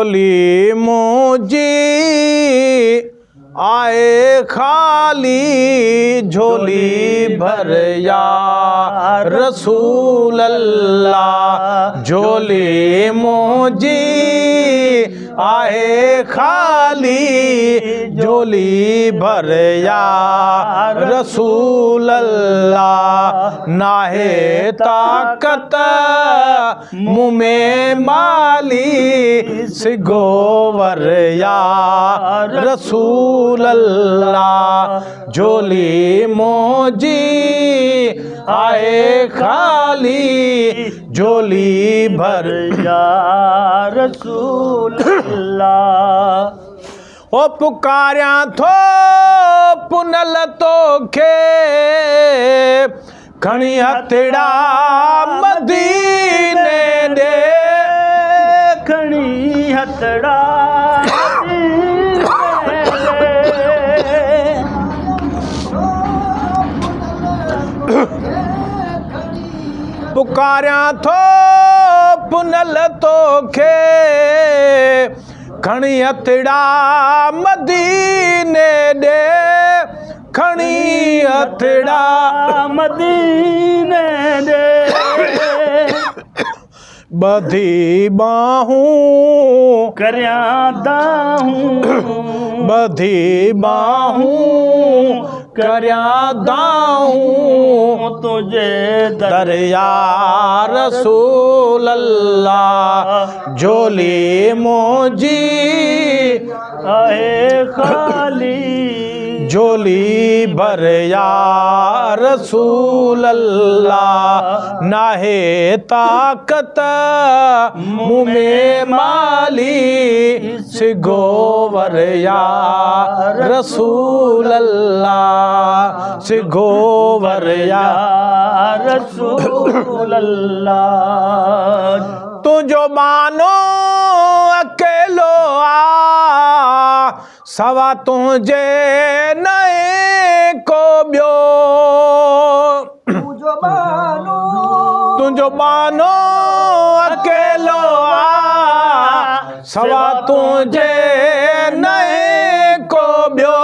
झोली मुझी आए खाली, झोली भर या रसूल अल्लाह। झोली मुझी आए खाली, झोली भर या रसूल अल्लाह। नाहे ताकत मुँह में माली, सिगोवर या रसूल अल्लाह। झोली मोजी आए खाली, झोली भर या रसूल अल्लाह। ओ पुकारिया थो पुनल तोखे, खणी हथड़ा मदीने दे, खणी हथड़ा पुकारिया थो पुनल तोखे, खणी हथड़ा मदीने दे, खणी हथड़ा मदीने दे। बधी बाहूं करया दाहूं, बधी बाहूं करया दाहूं, तुझे दरिया रसूल अल्लाह। झोली मोजी आए खाली, झोली भर या रसूल अल्लाह। नाहे ताकत मुँह में माली, सिगोवर या रसूल अल्लाह। सिगोवर या रसूल अल्लाह। तू जो मानो अकेलो आ, सवा तुझे नए को ब्यो। तुझो मानो अकेलो आ, सवा तुझे नए को ब्यो।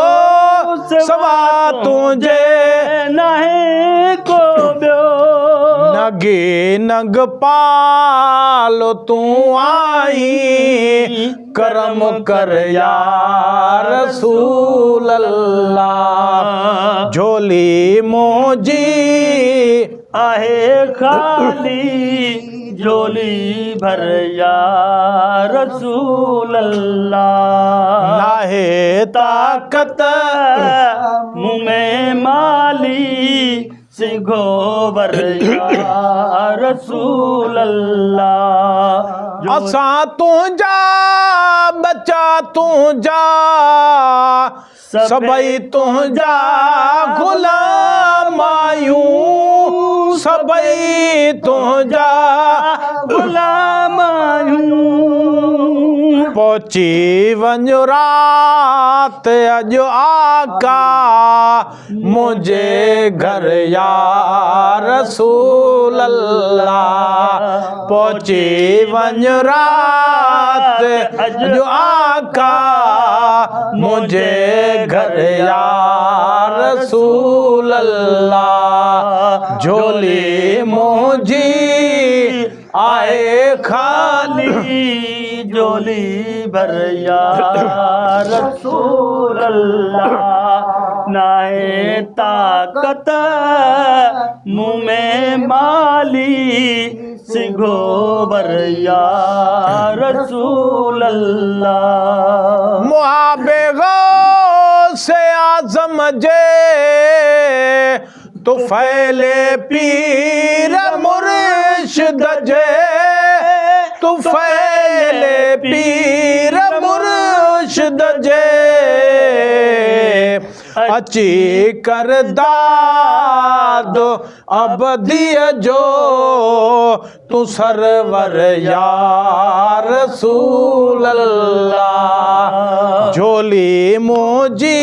सवा तुझे नहीं को ब्यो। नगे नग पालो तू आई, करम कर या रसूल अल्लाह। झोली मोजी आहे खाली, झोली भर या रसूल अल्लाह। नाहे ताकत मुँह में माली, सिगोवर या रसूल अल्लाह। असा तू जा बचा तू जा, सबई तू जा गुलाम आयूं। सबई तू जा गुलाम आयूं। पहुची वञो रात अॼु आका, मुझे घर या रसूल अल्लाह। पहुची वञो रात अॼु आका, मुझे घर या रसूल अल्लाह। झोली मुझी आए खाली, झोली भर या रसूल अल्लाह। नाहे ताकत मुँह में माली, सिगोवर या रसूल अल्लाह। मुहाबे गो से आजम जे, तो फैले पीर मुर्शिद जे। तो फैले पीर मुर्शिद जे, अची कर दाद अबदिय जो, तू सरवर या रसूल अल्लाह। झोली मुझी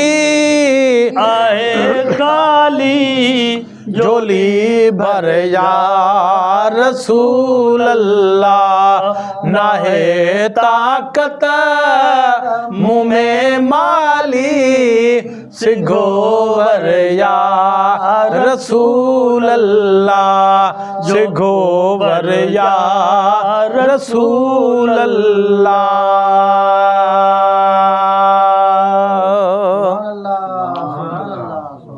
आए खाली, झोली भर या रसूल अल्लाह, ना है ताकत मुँह में माली सिघोवर या रसूल अल्लाह, सिघोवर या रसूल अल्लाह।